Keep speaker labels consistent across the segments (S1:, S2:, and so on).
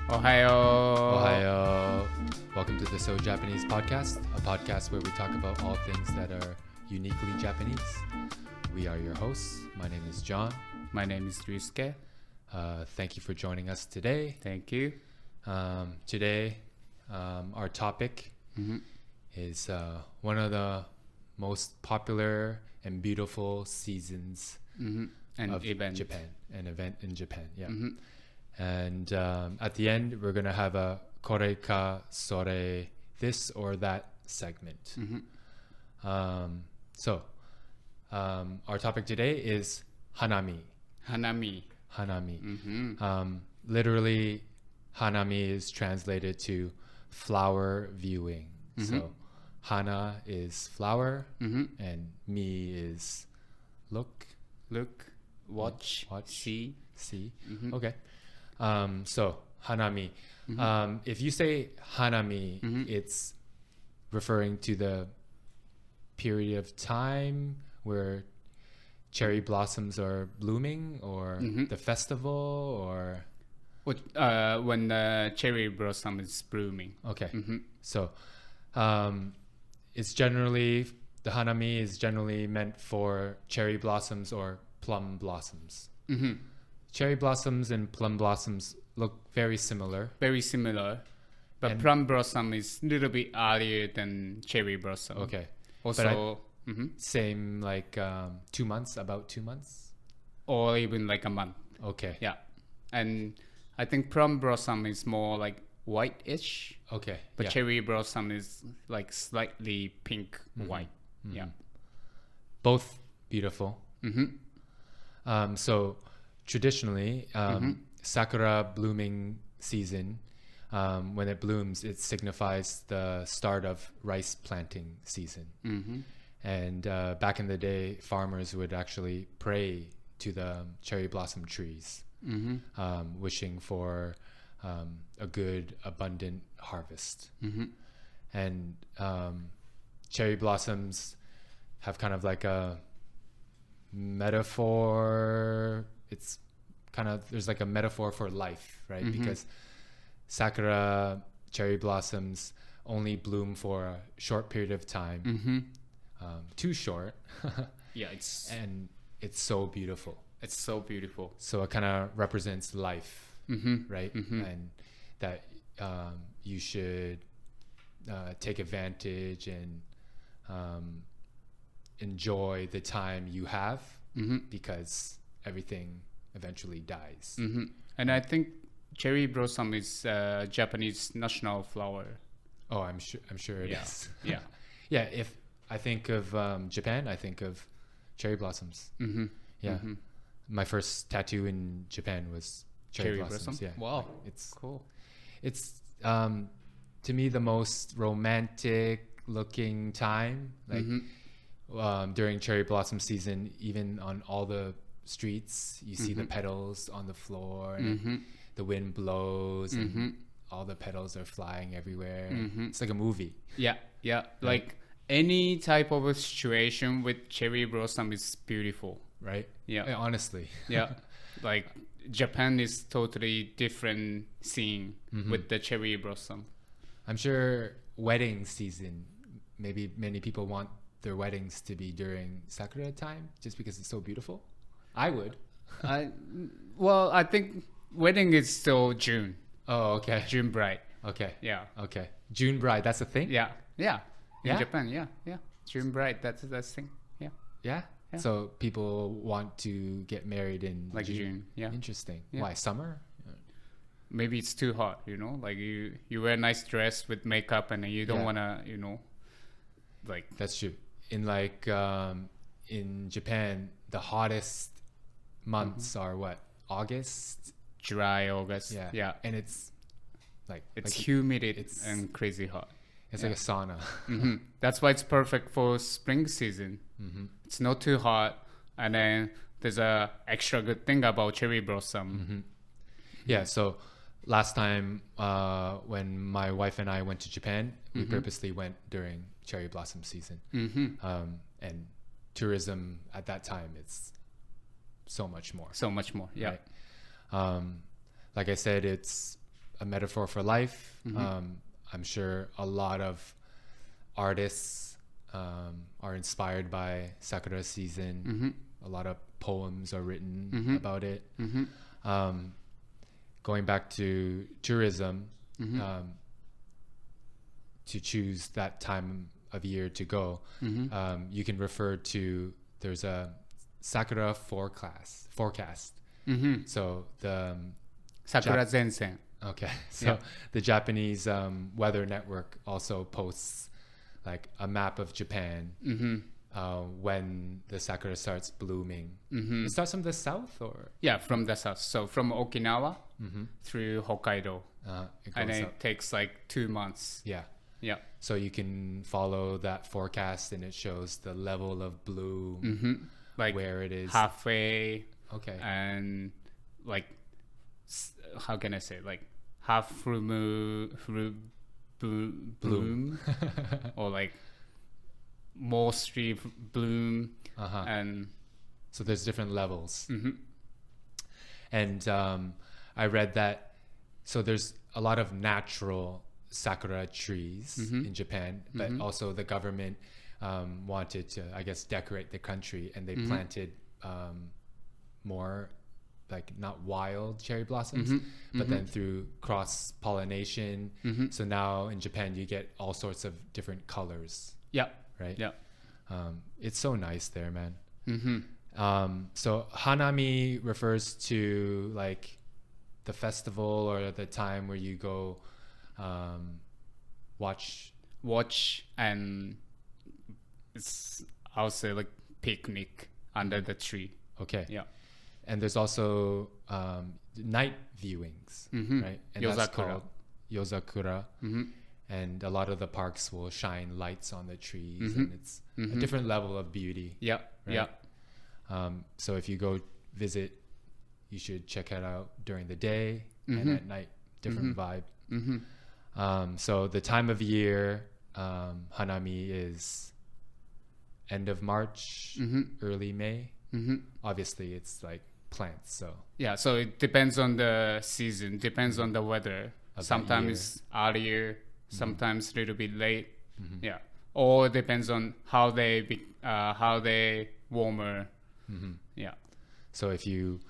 S1: Ohayo.
S2: Ohio. Welcome to the So Japanese podcast, a podcast where we talk about all things that are uniquely Japanese. We are your hosts. My name is John.
S1: My name is Ryusuke.
S2: Thank you for joining us today.
S1: Thank you.
S2: Today, our topic is one of the most popular and beautiful seasons of Japan. An event in Japan, yeah. And at the end, we're going to have a kore ka sore, this or that segment. So, our topic today is Hanami.
S1: Hanami.
S2: Literally, Hanami is translated to flower viewing. So, Hana is flower, and mi is look,
S1: Watch. See.
S2: Okay. So, Hanami. If you say Hanami, it's referring to the period of time where cherry blossoms are blooming, or the festival, or...
S1: When the cherry blossom is blooming.
S2: Okay. So, it's generally... The Hanami is generally meant for cherry blossoms or plum blossoms. Cherry blossoms and plum blossoms look very similar.
S1: But plum blossom is a little bit earlier than cherry blossom.
S2: Okay.
S1: Also,
S2: same like 2 months, about 2 months?
S1: or even like a month.
S2: Okay.
S1: Yeah. And I think plum blossom is more like whitish.
S2: Okay.
S1: But
S2: yeah.
S1: cherry blossom is like slightly pink white. Yeah.
S2: Both beautiful. So traditionally, Sakura blooming season, when it blooms, it signifies the start of rice planting season. And back in the day, farmers would actually pray to the cherry blossom trees, wishing for a good, abundant harvest. And cherry blossoms have kind of like a metaphor. It's kind of, there's like a metaphor for life, right? Because Sakura cherry blossoms only bloom for a short period of time, too short.
S1: Yeah, it's
S2: so beautiful.
S1: It's so beautiful.
S2: So it kind of represents life, right? And that you should take advantage and enjoy the time you have, because everything eventually dies.
S1: And I think cherry blossom is Japanese national flower.
S2: Oh, I'm sure it is.
S1: Yeah.
S2: Yeah. If I think of Japan, I think of cherry blossoms. Yeah. My first tattoo in Japan was cherry blossoms.
S1: blossom?
S2: Yeah.
S1: Wow.
S2: It's
S1: Cool.
S2: It's to me the most romantic looking time, like during cherry blossom season. Even on all the streets, you see the petals on the floor, and the wind blows, and all the petals are flying everywhere. It's like a movie.
S1: Yeah. Like any type of a situation with cherry blossom is beautiful.
S2: Right?
S1: Yeah.
S2: Honestly.
S1: Yeah. Like Japan is totally different scene with the cherry blossom.
S2: I'm sure wedding season, maybe many people want their weddings to be during Sakura time just because it's so beautiful. I would.
S1: I think wedding is still June.
S2: Oh, okay.
S1: June bride.
S2: Okay.
S1: Yeah.
S2: Okay. June bride, that's a thing?
S1: Yeah. In
S2: Yeah?
S1: Japan, yeah. June bride, that's the thing. Yeah.
S2: Yeah?
S1: Yeah.
S2: So people want to get married in
S1: Like June. Yeah.
S2: Interesting.
S1: Yeah.
S2: Why? Summer?
S1: Maybe it's too hot, like you wear a nice dress with makeup and you don't want to, like.
S2: That's true. In like in Japan, the hottest months are what? August?
S1: July, August.
S2: Yeah. And it's like
S1: humid and crazy hot.
S2: It's like a sauna.
S1: That's why it's perfect for spring season. It's not too hot, and then there's a extra good thing about cherry blossom.
S2: Yeah, so last time when my wife and I went to Japan, we purposely went during cherry blossom season. And tourism at that time, it's so much more.
S1: Yeah.
S2: Right? Like I said, it's a metaphor for life. I'm sure a lot of artists are inspired by Sakura season. A lot of poems are written about it. Going back to tourism, to choose that time of year to go, you can refer to, there's a Sakura forecast. So the
S1: Sakura Zensen.
S2: Okay, so the Japanese weather network also posts like a map of Japan when the sakura starts blooming. It starts from the south, or?
S1: Yeah, from the south. So from Okinawa through Hokkaido. And it takes like 2 months.
S2: Yeah.
S1: Yeah.
S2: So you can follow that forecast, and it shows the level of bloom,
S1: Like
S2: where it is.
S1: halfway.
S2: Okay.
S1: And like, how can I say, like half through bloom or like mostly bloom. And
S2: so there's different levels. And I read that, so there's a lot of natural sakura trees in Japan, but also the government wanted to, I guess, decorate the country, and they planted more like not wild cherry blossoms, but then through cross pollination. So now in Japan you get all sorts of different colors.
S1: Yeah.
S2: Right.
S1: Yeah.
S2: It's so nice there, man. So Hanami refers to like the festival or the time where you go watch and it's, I'll say, like picnic under the tree. Okay.
S1: Yeah.
S2: And there's also night viewings, right? And
S1: Yozakura.
S2: that's called Yozakura. And a lot of the parks will shine lights on the trees, and it's a different level of beauty.
S1: Yeah.
S2: Right? Yeah. So if you go visit, you should check it out during the day and at night. Different vibe. So the time of year, Hanami is end of March, early May. Obviously, it's like plants. So
S1: yeah. So it depends on the season. Depends on the weather. Sometimes earlier. Sometimes a little bit late. Yeah. Or it depends on how they warmer. Yeah.
S2: So if you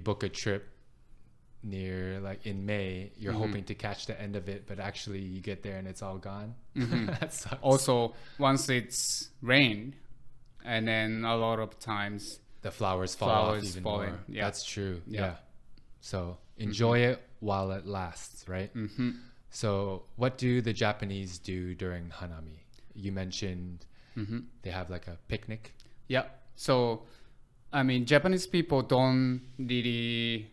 S2: book a trip near like in May, you're hoping to catch the end of it, but actually you get there and it's all gone. That sucks.
S1: Also, once it's rained, and then a lot of times
S2: the flowers fall off even more.
S1: Yeah.
S2: That's true. Yeah. So enjoy it while it lasts, right? So what do the Japanese do during Hanami? You mentioned they have like a picnic.
S1: Yeah. So, I mean, Japanese people don't really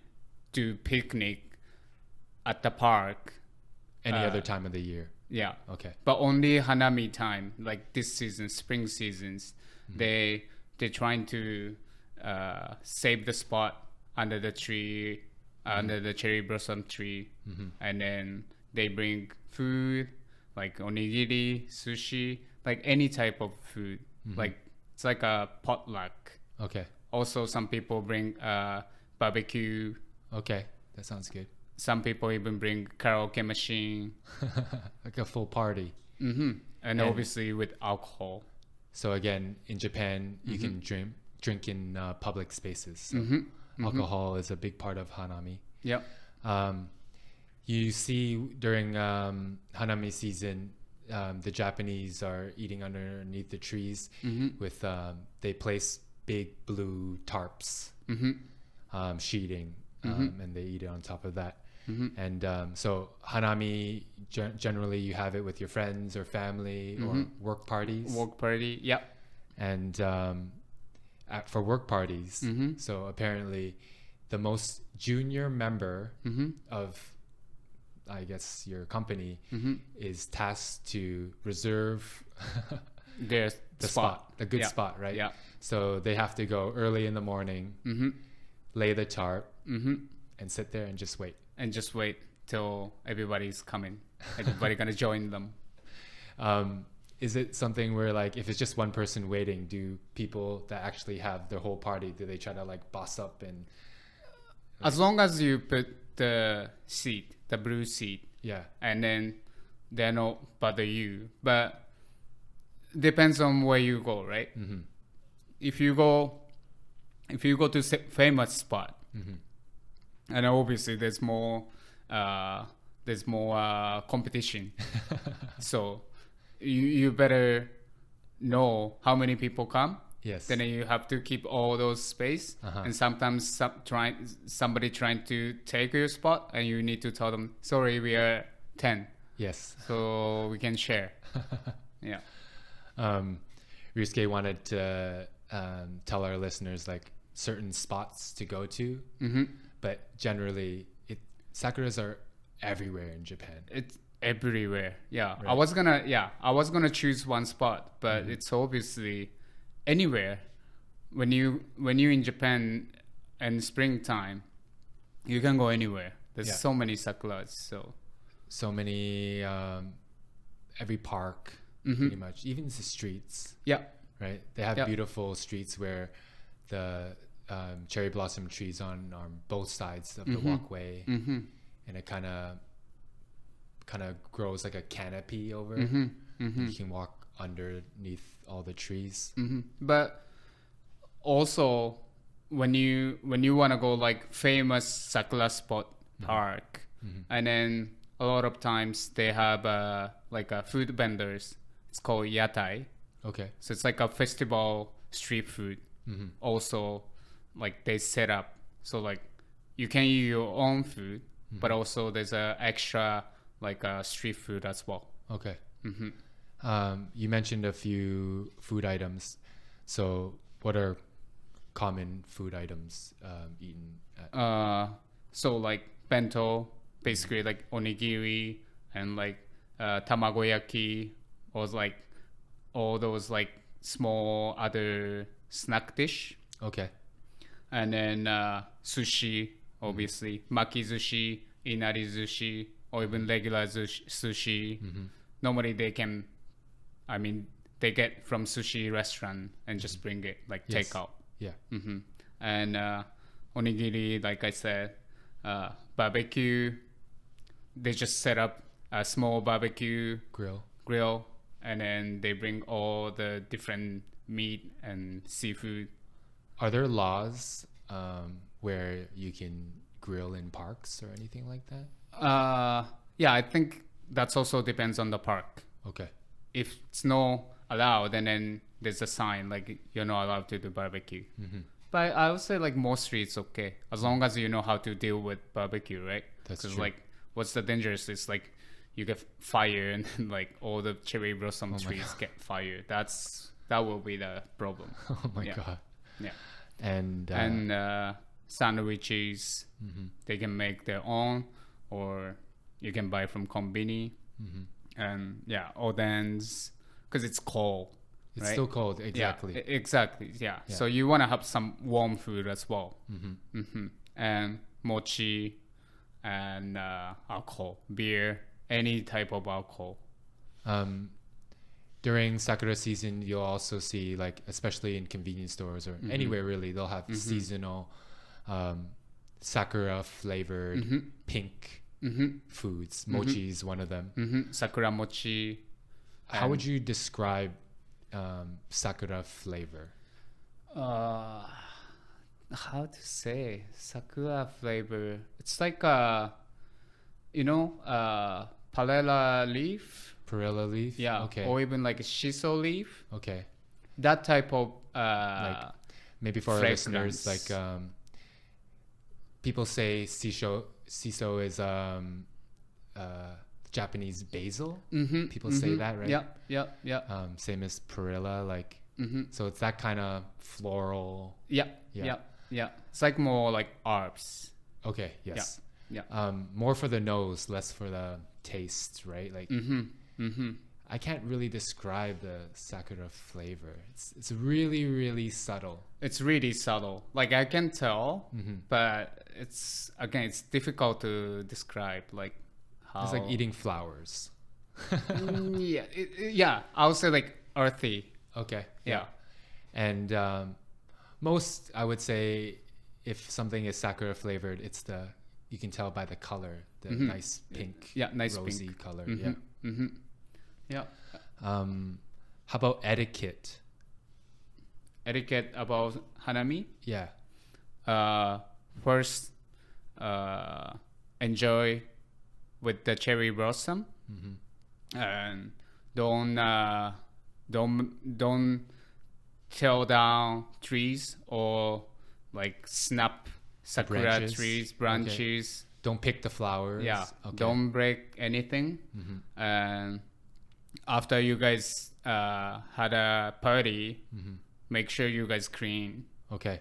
S1: do picnic at the park.
S2: Any other time of the year?
S1: Yeah.
S2: Okay.
S1: But only Hanami time, like this season, spring seasons, they're trying to save the spot under the tree, under the cherry blossom tree, and then they bring food like onigiri, sushi, like any type of food. Like it's like a potluck.
S2: Okay.
S1: Also, some people bring barbecue.
S2: Okay, that sounds good.
S1: Some people even bring karaoke machine.
S2: Like a full party.
S1: And obviously with alcohol.
S2: So again, in Japan, you can drink in public spaces. So alcohol is a big part of Hanami.
S1: Yep.
S2: You see during Hanami season, the Japanese are eating underneath the trees with, they place big blue tarps, sheeting, and they eat it on top of that. And so Hanami, generally you have it with your friends or family or work parties.
S1: Work party, yep.
S2: And for work parties, so apparently the most junior member of, I guess, your company is tasked to reserve
S1: the spot,
S2: the good spot, right?
S1: Yeah.
S2: So they have to go early in the morning, lay the tarp, and sit there and just wait.
S1: And just wait till everybody's coming. Everybody gonna join them.
S2: Is it something where, like, if it's just one person waiting, do people that actually have their whole party, do they try to like boss up and?
S1: As long as you put the seed, the blue seed,
S2: Yeah.
S1: and then they don't bother you. But depends on where you go, right?
S2: Mm-hmm.
S1: If you go to famous spot, and obviously there's more competition, so you better know how many people come.
S2: Yes.
S1: Then you have to keep all those space, and sometimes somebody trying to take your spot, and you need to tell them, sorry, we are 10,
S2: Yes.
S1: so we can share. Yeah.
S2: Ryusuke wanted to tell our listeners like certain spots to go to, but generally sakuras are everywhere in Japan.
S1: It's everywhere. Yeah.
S2: Right.
S1: I was gonna choose one spot, but it's obviously anywhere. When you're in Japan in springtime, you can go anywhere. There's so many sakuras,
S2: so many every park, pretty much, even the streets.
S1: Yeah.
S2: Right, they have beautiful streets where the cherry blossom trees on both sides of the walkway, and it kind of grows like a canopy over. You can walk underneath all the trees.
S1: But also, when you want to go like famous sakura spot park, and then a lot of times they have like food vendors. It's called yatai.
S2: Okay.
S1: So it's like a festival street food. Also, like they set up so like you can eat your own food, but also there's a extra like street food as well.
S2: Okay. You mentioned a few food items. So what are common food items eaten at?
S1: So like bento, basically like onigiri and like tamagoyaki, or like all those like small other snack dish.
S2: Okay.
S1: And then sushi, obviously, makizushi, inari-zushi, or even regular sushi. Normally they get from sushi restaurant and just bring it like takeout.
S2: Yeah.
S1: And onigiri, like I said, barbecue. They just set up a small barbecue grill, and then they bring all the different meat and seafood.
S2: Are there laws where you can grill in parks or anything like that?
S1: Yeah, I think that's also depends on the park.
S2: Okay.
S1: If it's not allowed, then there's a sign like you're not allowed to do barbecue. But I would say like most streets okay, as long as you know how to deal with barbecue, right?
S2: That's true.
S1: Like what's the dangerous is like you get fire and then, like all the cherry blossom trees get fired. That will be the problem.
S2: Oh my God.
S1: Yeah.
S2: And
S1: sandwiches, they can make their own, or you can buy from konbini. And odens, because it's cold.
S2: It's
S1: right?
S2: still cold, exactly.
S1: Yeah, exactly. Yeah. So you want to have some warm food as well. And mochi and alcohol, beer, any type of alcohol.
S2: During Sakura season, you'll also see, like, especially in convenience stores or anywhere really, they'll have seasonal Sakura flavored pink foods. Mochi is one of them.
S1: Sakura mochi.
S2: How would you describe Sakura flavor?
S1: How to say Sakura flavor? It's like Perilla leaf.
S2: Perilla leaf?
S1: Yeah.
S2: Okay.
S1: Or even like a shiso leaf.
S2: Okay.
S1: That type of
S2: like maybe for our listeners, like people say shiso is Japanese basil. People say that, right?
S1: Yeah.
S2: Same as perilla, like so it's that kind of floral.
S1: Yeah. It's like more like herbs.
S2: Okay. Yes.
S1: Yeah.
S2: More for the nose, less for the taste, right? Like I can't really describe the Sakura flavor. It's really, really subtle.
S1: It's really subtle. Like I can tell, but it's difficult to describe. Like how
S2: it's like eating flowers.
S1: Yeah. I would say like earthy.
S2: Okay.
S1: Yeah.
S2: And most, I would say, if something is Sakura flavored, it's the you can tell by the color, the nice pink,
S1: nice
S2: rosy
S1: pink
S2: color.
S1: Yeah.
S2: How about etiquette?
S1: Etiquette about hanami.
S2: Yeah.
S1: First, enjoy with the cherry blossom, and don't tear down trees or like snap sakura
S2: Branches.
S1: trees branches.
S2: Don't pick the flowers.
S1: Yeah,
S2: Okay.
S1: don't break anything. And after you guys had a party, make sure you guys clean.
S2: Okay.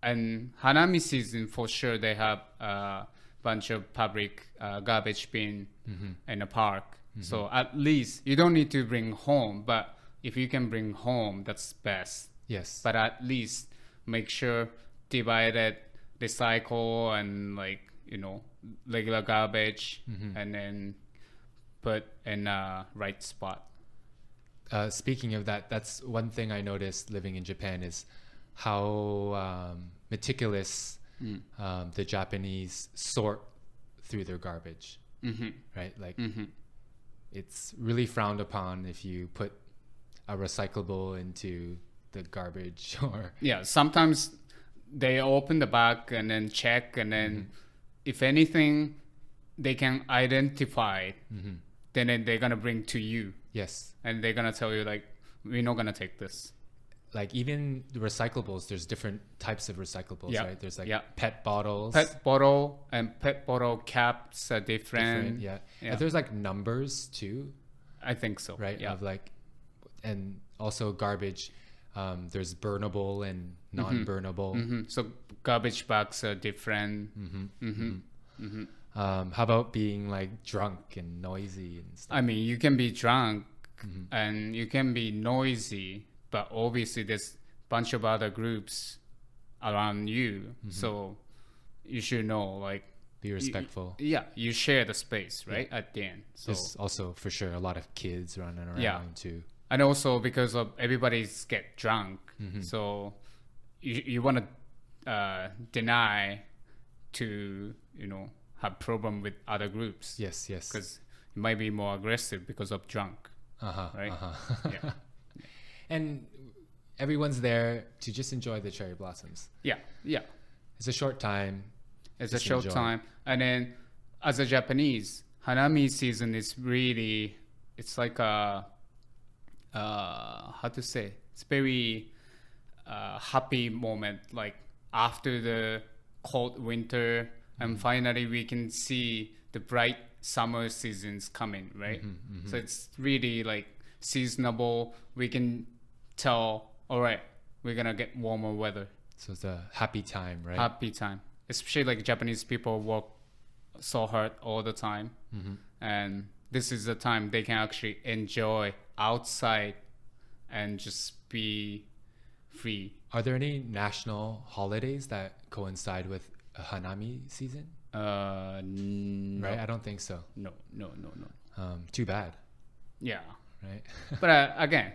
S1: And hanami season, for sure, they have a bunch of public garbage bin in the park. So at least you don't need to bring home, but if you can bring home, that's best.
S2: Yes.
S1: But at least make sure divide it, recycle, and like, you know, regular garbage, and then put in a right spot.
S2: Speaking of that, that's one thing I noticed living in Japan is how meticulous the Japanese sort through their garbage, right? Like it's really frowned upon if you put a recyclable into the garbage or
S1: Yeah, sometimes they open the bag and then check, and then if anything they can identify, then they're gonna bring to you,
S2: yes,
S1: and they're gonna tell you like, we're not gonna take this.
S2: like even the recyclables, there's different types of recyclables, right? There's like pet bottles,
S1: Pet bottle and pet bottle caps are different.
S2: yeah. And there's like numbers too,
S1: I think so,
S2: right?
S1: Yeah.
S2: Of like, and also garbage. There's burnable and non-burnable.
S1: So garbage bags are different.
S2: How about being like drunk and noisy and stuff?
S1: I mean, you can be drunk and you can be noisy, but obviously there's a bunch of other groups around you. So you should know, like,
S2: Be respectful.
S1: you share the space, right? At the end. So
S2: There's also for sure a lot of kids running around too.
S1: and also because of everybody's get drunk, so you want to deny to, you know, have problem with other groups.
S2: Yes, yes.
S1: Because it might be more aggressive because of drunk, right? Yeah.
S2: And everyone's there to just enjoy the cherry blossoms.
S1: Yeah.
S2: It's a short time.
S1: It's a
S2: Just
S1: short
S2: enjoy.
S1: time. And then as a Japanese, Hanami season is really, it's like a, how to say, it's very happy moment, like after the cold winter, and finally we can see the bright summer seasons coming, right? So it's really like seasonable. We can tell, all right, we're gonna get warmer weather.
S2: So it's a happy time, right?
S1: Happy time. Especially like Japanese people work so hard all the time, and this is the time they can actually enjoy outside and just be free.
S2: Are there any national holidays that coincide with a Hanami season?
S1: No,
S2: Right? I don't think so.
S1: no.
S2: Too bad,
S1: Yeah,
S2: right?
S1: but again,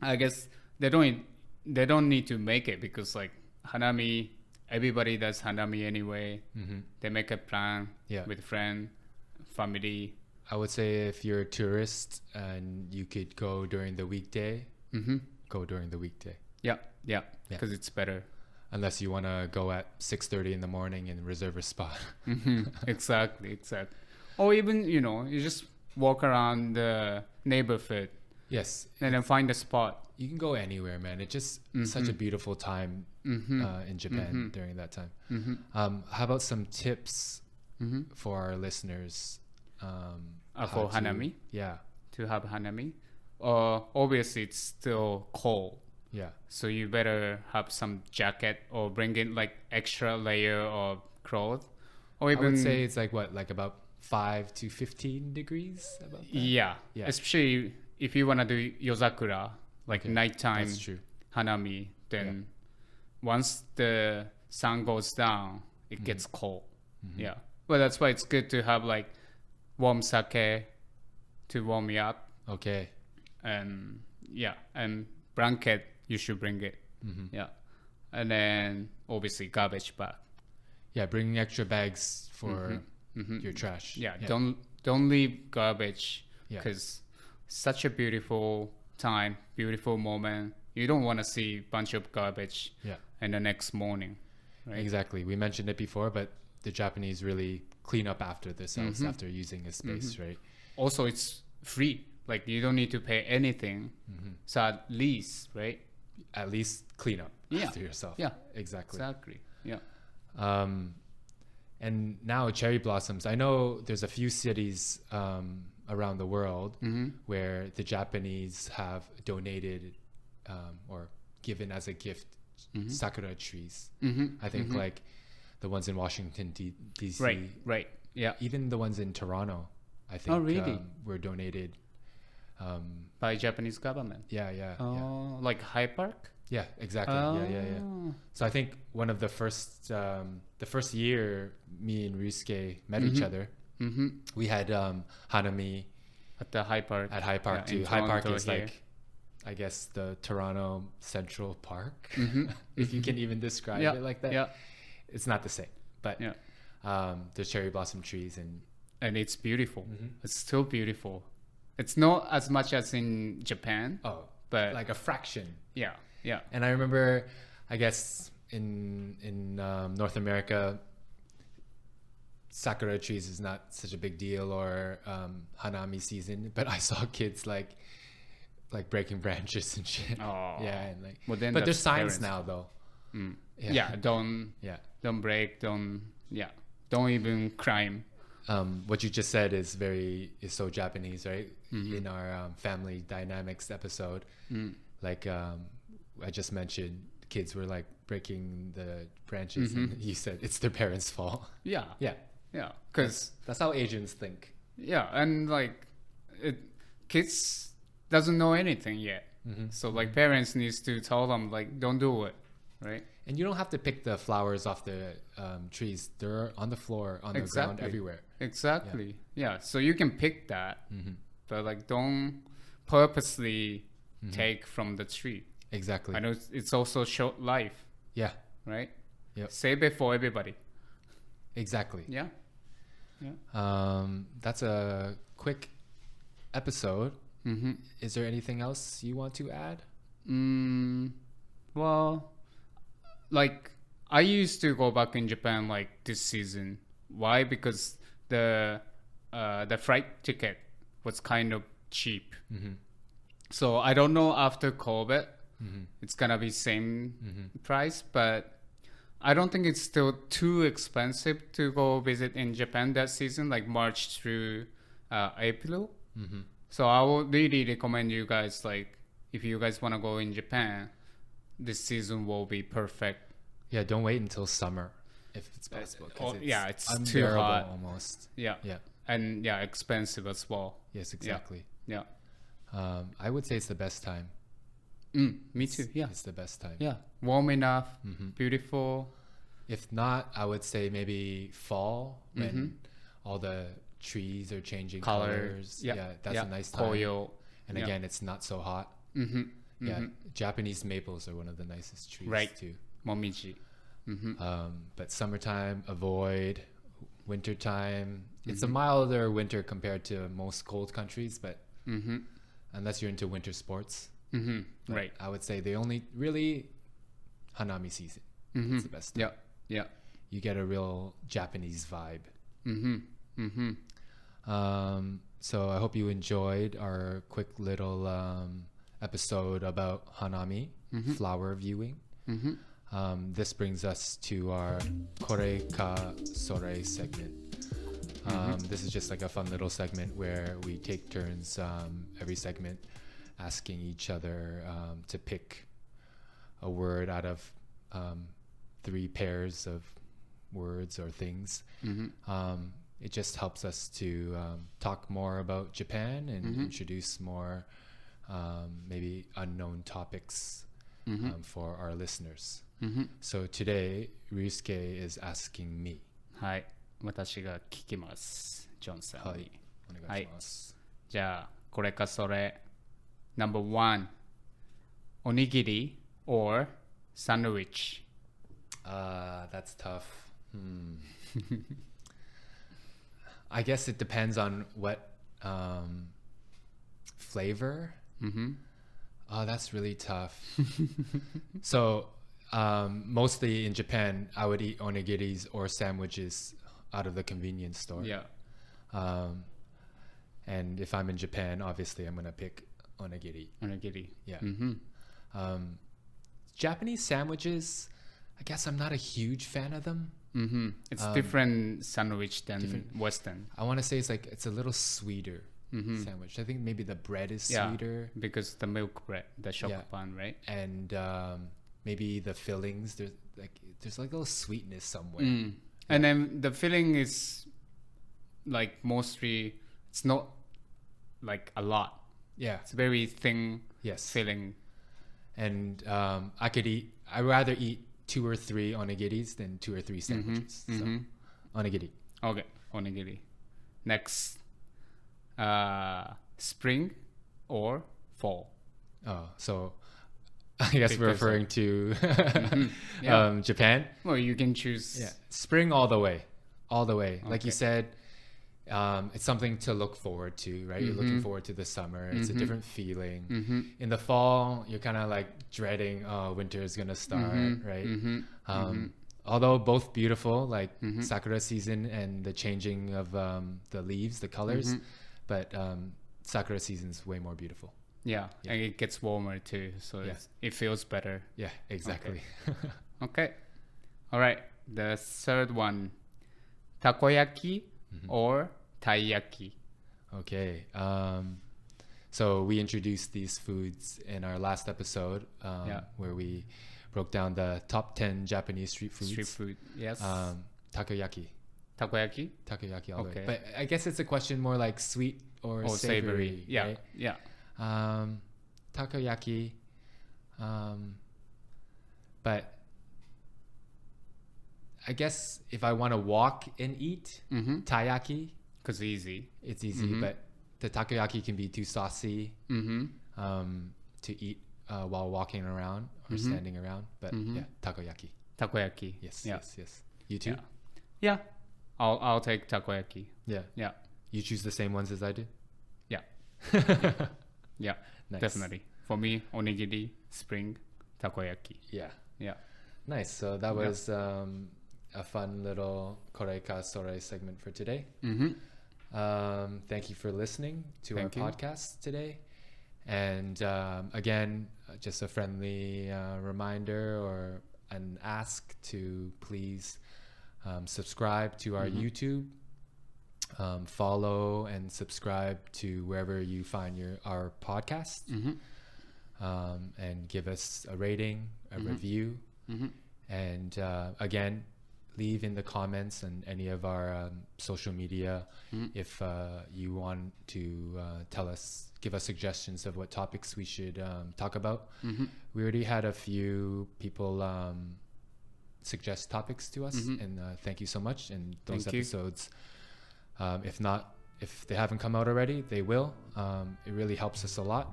S1: I guess they don't need to make it, because like Hanami, everybody does Hanami anyway. They make a plan with friend, family.
S2: I would say if you're a tourist and you could go during the weekday, go during the weekday.
S1: Yeah, because it's better.
S2: Unless you want to go at 6:30 in the morning and reserve a spot.
S1: Exactly. Or even, you know, you just walk around the neighborhood
S2: Yes.
S1: and then find a spot.
S2: You can go anywhere, man. It's just such a beautiful time in Japan during that time. How about some tips for our listeners?
S1: For Hanami?
S2: Yeah.
S1: To have Hanami? Obviously, it's still cold.
S2: Yeah.
S1: So you better have some jacket or bring in like extra layer of clothes. Or even,
S2: I would say it's like what, like about 5 to 15 degrees? About that?
S1: yeah. Especially if you want to do yozakura, like nighttime
S2: That's true.
S1: Hanami, then once the sun goes down, it gets cold. Yeah. Well, that's why it's good to have like warm sake to warm you up.
S2: Okay.
S1: And blanket, you should bring it. Yeah. And then obviously garbage bag.
S2: Yeah, bring extra bags for your trash.
S1: Yeah, don't leave garbage because such a beautiful time, beautiful moment. You don't want to see a bunch of garbage in the next morning. Right?
S2: Exactly. We mentioned it before, but the Japanese really clean up after themselves after using a space, right?
S1: Also, it's free. Like you don't need to pay anything. So at least, right?
S2: At least clean up after yourself.
S1: Yeah,
S2: exactly.
S1: Yeah.
S2: And now cherry blossoms. I know there's a few cities around the world where the Japanese have donated or given as a gift sakura trees. I think like the ones in Washington D.C.
S1: Right. Yeah.
S2: Even the ones in Toronto, I think were donated
S1: by Japanese government.
S2: Yeah.
S1: Like Hyde Park?
S2: Yeah, exactly. Yeah. So I think one of the first year me and Ryusuke met each other, we had Hanami
S1: At the Hyde Park.
S2: at Hyde Park too.
S1: in
S2: Hyde Park
S1: Toronto
S2: is
S1: here.
S2: like, I guess, the Toronto Central Park, if you can even describe it like that.
S1: Yeah.
S2: It's not the same, but there's cherry blossom trees
S1: And it's beautiful. It's still beautiful. It's not as much as in Japan, but
S2: like a fraction.
S1: yeah.
S2: And I remember, I guess in North America, sakura trees is not such a big deal, or hanami season, but I saw kids like breaking branches and shit.
S1: Oh.
S2: Yeah, and like,
S1: Well, then
S2: but there's
S1: that's
S2: signs
S1: parents.
S2: now though.
S1: Don't break, don't even climb.
S2: What you just said is so Japanese, right? In our family dynamics episode, like I just mentioned, kids were like breaking the branches, and you said it's their parents' fault.
S1: Yeah, because
S2: That's how Asians think.
S1: and like kids doesn't know anything yet, so like parents needs to tell them like don't do it, right?
S2: And you don't have to pick the flowers off the trees. They're on the floor, on the ground, everywhere.
S1: Exactly. Yeah. So you can pick that, but like don't purposely take from the tree.
S2: Exactly.
S1: I know it's also short life,
S2: Yeah.
S1: right?
S2: Yep.
S1: Save it for everybody.
S2: Exactly.
S1: Yeah.
S2: That's a quick episode. Is there anything else you want to add?
S1: Well, like I used to go back in Japan like this season. Why? Because the flight ticket was kind of cheap. So I don't know after COVID, it's gonna be same price, but I don't think it's still too expensive to go visit in Japan that season, like March through April. So I would really recommend you guys, like if you guys want to go in Japan, this season will be perfect.
S2: Yeah, don't wait until summer if it's possible. 'Cause
S1: it's too
S2: unbearable
S1: hot.
S2: almost.
S1: Yeah. And expensive as well.
S2: Yes, exactly.
S1: Yeah.
S2: I would say it's the best time.
S1: Me too. Yeah.
S2: It's the best time.
S1: Yeah. Warm enough, beautiful.
S2: If not, I would say maybe fall when all the trees are changing colors. Yeah, that's a nice time.
S1: Koyo.
S2: And again, it's not so hot. Yeah, Japanese maples are one of the nicest trees too.
S1: Momiji.
S2: But summertime, avoid. Wintertime, it's a milder winter compared to most cold countries, but unless you're into winter sports,
S1: Right.
S2: I would say they only really Hanami season. It's the best time.
S1: Yeah.
S2: You get a real Japanese vibe. So I hope you enjoyed our quick little episode about Hanami, flower viewing. This brings us to our Kore ka Sore segment. This is just like a fun little segment where we take turns every segment asking each other to pick a word out of 3 pairs of words or things. It just helps us to talk more about Japan and introduce more maybe unknown topics for our listeners. So today, Ryusuke is asking me.
S1: はい。私が聞きます。ジョンさんに。
S2: はい。お願いします。
S1: じゃあ、これかそれ。No.1 おにぎり or sandwich?
S2: That's tough. I guess it depends on what flavor. Oh, that's really tough. So mostly in Japan, I would eat onigiris or sandwiches out of the convenience store.
S1: Yeah.
S2: And if I'm in Japan, obviously I'm going to pick onigiri.
S1: Onigiri.
S2: Yeah. Japanese sandwiches, I guess I'm not a huge fan of them.
S1: It's different sandwich than Western.
S2: I want to say it's a little sweeter sandwich. I think maybe the bread is sweeter.
S1: Because the milk bread, the shokupan, right?
S2: And maybe the fillings, there's a little sweetness somewhere.
S1: And then the filling is like mostly, it's not like a lot.
S2: Yeah.
S1: It's very thin filling.
S2: And I'd rather eat 2 or 3 onigiris than 2 or 3 sandwiches. So, onigiri.
S1: Okay, onigiri. Next, spring or fall?
S2: Oh, so I guess we're referring to Japan.
S1: Well, you can choose.
S2: Yeah, spring all the way. Okay. Like you said, it's something to look forward to, right? You're looking forward to the summer. It's a different feeling. In the fall, you're kind of like dreading, winter is going to start, right? Although both beautiful, like Sakura season and the changing of the leaves, the colors, but Sakura season is way more beautiful.
S1: Yeah, and it gets warmer too, so it feels better.
S2: Yeah, exactly.
S1: Okay. All right, the third one, takoyaki or taiyaki?
S2: Okay. So we introduced these foods in our last episode where we broke down the top 10 Japanese street foods.
S1: Street food, yes.
S2: Takoyaki.
S1: Takoyaki?
S2: Takoyaki all the way. But I guess it's a question more like sweet or savory.
S1: Yeah,
S2: right?
S1: yeah.
S2: Takoyaki. But I guess if I want to walk and eat, taiyaki.
S1: Because
S2: it's easy, but the takoyaki can be too saucy to eat while walking around or standing around. But yeah, takoyaki.
S1: Takoyaki.
S2: Yes, yes. You too?
S1: Yeah. I'll take takoyaki.
S2: Yeah.
S1: Yeah.
S2: You choose the same ones as I did?
S1: Yeah. Yeah.
S2: Nice.
S1: Definitely. For me, onigiri, spring, takoyaki.
S2: Yeah.
S1: Yeah.
S2: Nice. So that was a fun little Kore ka Sore segment for today. Thank you for listening to our podcast today. And again, just a friendly reminder or an ask to please subscribe to our YouTube, follow and subscribe to wherever you find our podcast, and give us a rating, a review, and again, leave in the comments and any of our social media if you want to give us suggestions of what topics we should talk about. We already had a few people suggest topics to us, and thank you so much. And those episodes, if they haven't come out already, they will. It really helps us a lot,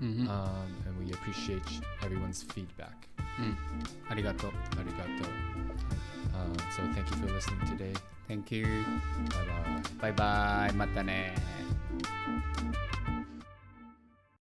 S2: and we appreciate everyone's feedback.
S1: Arigato.
S2: So thank you for listening today.
S1: Thank you.
S2: Bye bye.
S1: Bye bye. またね。